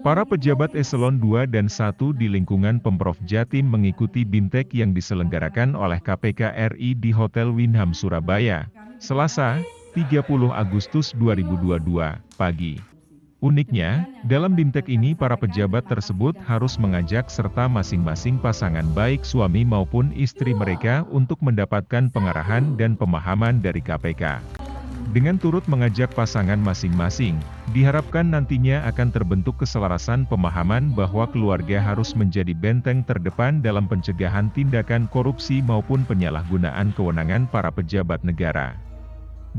Para pejabat eselon 2 dan 1 di lingkungan Pemprov Jatim mengikuti BIMTEK yang diselenggarakan oleh KPK RI di Hotel Windham Surabaya, Selasa, 30 Agustus 2022, pagi. Uniknya, dalam BIMTEK ini para pejabat tersebut harus mengajak serta masing-masing pasangan baik suami maupun istri mereka untuk mendapatkan pengarahan dan pemahaman dari KPK. Dengan turut mengajak pasangan masing-masing, diharapkan nantinya akan terbentuk keselarasan pemahaman bahwa keluarga harus menjadi benteng terdepan dalam pencegahan tindakan korupsi maupun penyalahgunaan kewenangan para pejabat negara.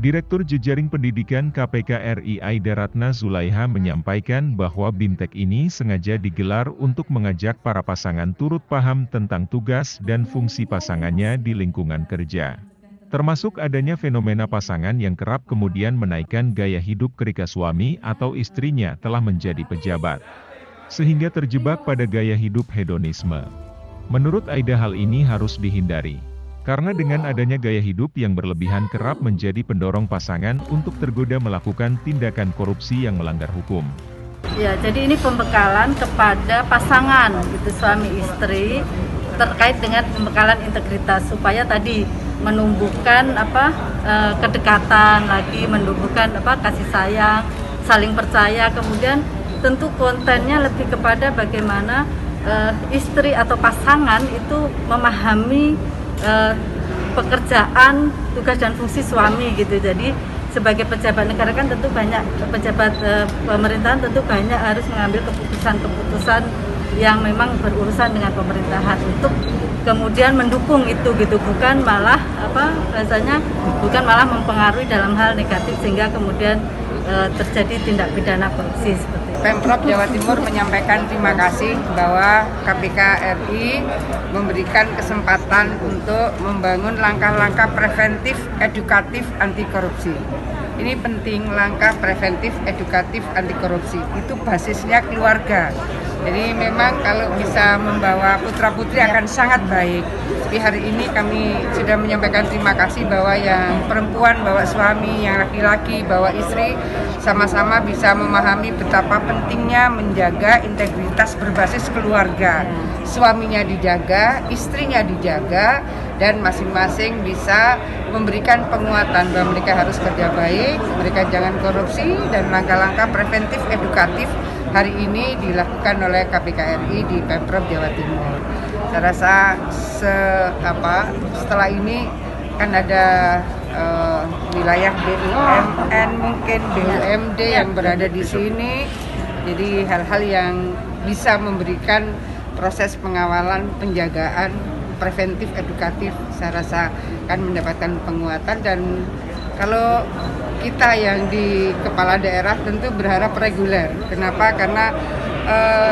Direktur Jejaring Pendidikan KPK RI Aida Ratna Zulaiha menyampaikan bahwa BIMTEK ini sengaja digelar untuk mengajak para pasangan turut paham tentang tugas dan fungsi pasangannya di lingkungan kerja. Termasuk adanya fenomena pasangan yang kerap kemudian menaikkan gaya hidup ketika suami atau istrinya telah menjadi pejabat, sehingga terjebak pada gaya hidup hedonisme. Menurut Aida hal ini harus dihindari, karena dengan adanya gaya hidup yang berlebihan kerap menjadi pendorong pasangan untuk tergoda melakukan tindakan korupsi yang melanggar hukum. Ya, jadi ini pembekalan kepada pasangan, gitu, suami istri, terkait dengan pembekalan integritas supaya tadi menumbuhkan kedekatan lagi, menumbuhkan kasih sayang, saling percaya. Kemudian tentu kontennya lebih kepada bagaimana istri atau pasangan itu memahami pekerjaan, tugas dan fungsi suami gitu. Jadi sebagai pejabat negara kan tentu banyak pejabat pemerintahan tentu banyak harus mengambil keputusan-keputusan yang memang berurusan dengan pemerintahan untuk kemudian mendukung itu gitu, bukan malah bukan malah mempengaruhi dalam hal negatif sehingga kemudian terjadi tindak pidana korupsi seperti itu. Pemprov Jawa Timur menyampaikan terima kasih bahwa KPK RI memberikan kesempatan untuk membangun langkah-langkah preventif edukatif anti korupsi. Ini penting, langkah preventif edukatif anti korupsi. Itu basisnya keluarga. Jadi memang kalau bisa membawa putra-putri akan sangat baik. Tapi hari ini kami sudah menyampaikan terima kasih bahwa yang perempuan bawa suami, yang laki-laki bawa istri, sama-sama bisa memahami betapa pentingnya menjaga integritas berbasis keluarga. Suaminya dijaga, istrinya dijaga, dan masing-masing bisa memberikan penguatan bahwa mereka harus kerja baik, mereka jangan korupsi, dan langkah-langkah preventif edukatif hari ini dilakukan oleh KPK RI di Pemprov Jawa Timur. Saya rasa setelah ini kan ada wilayah BUMN, mungkin BUMD yang berada di sini. Jadi hal-hal yang bisa memberikan proses pengawalan, penjagaan, preventif, edukatif, saya rasa akan mendapatkan penguatan. Dan kalau kita yang di kepala daerah tentu berharap reguler. Kenapa? Karena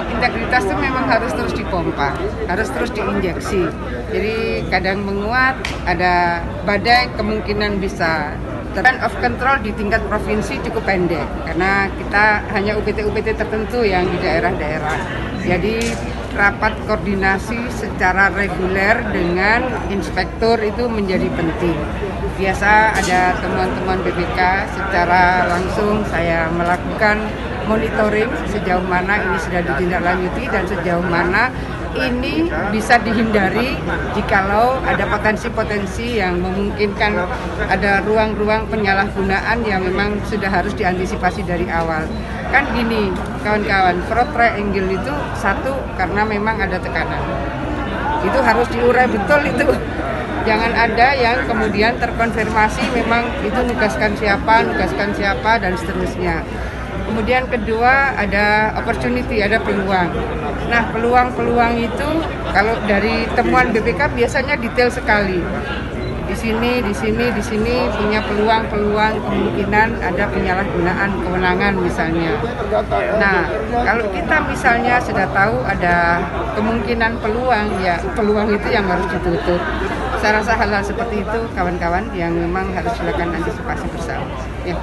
integritas itu memang harus terus dipompa, harus terus diinjeksi. Jadi kadang menguat, ada badai, kemungkinan bisa. Span of control di tingkat provinsi cukup pendek, karena kita hanya UPT-UPT tertentu yang di daerah-daerah. Jadi rapat koordinasi secara reguler dengan inspektur itu menjadi penting. Biasa ada teman-teman BPK, secara langsung saya melakukan monitoring sejauh mana ini sudah ditindaklanjuti dan sejauh mana ini bisa dihindari jikalau ada potensi-potensi yang memungkinkan ada ruang-ruang penyalahgunaan yang memang sudah harus diantisipasi dari awal. Kan gini kawan-kawan, fraud triangle itu satu karena memang ada tekanan. Itu harus diurai betul itu. Jangan ada yang kemudian terkonfirmasi memang itu nugaskan siapa dan seterusnya. Kemudian kedua ada opportunity, ada peluang. Nah peluang-peluang itu kalau dari temuan BPK biasanya detail sekali. Di sini punya peluang kemungkinan ada penyalahgunaan kewenangan misalnya. Nah kalau kita misalnya sudah tahu ada kemungkinan peluang, ya peluang itu yang harus ditutup. Saya rasa hal-hal seperti itu kawan-kawan yang memang harus dilakukan antisipasi bersama. Ya.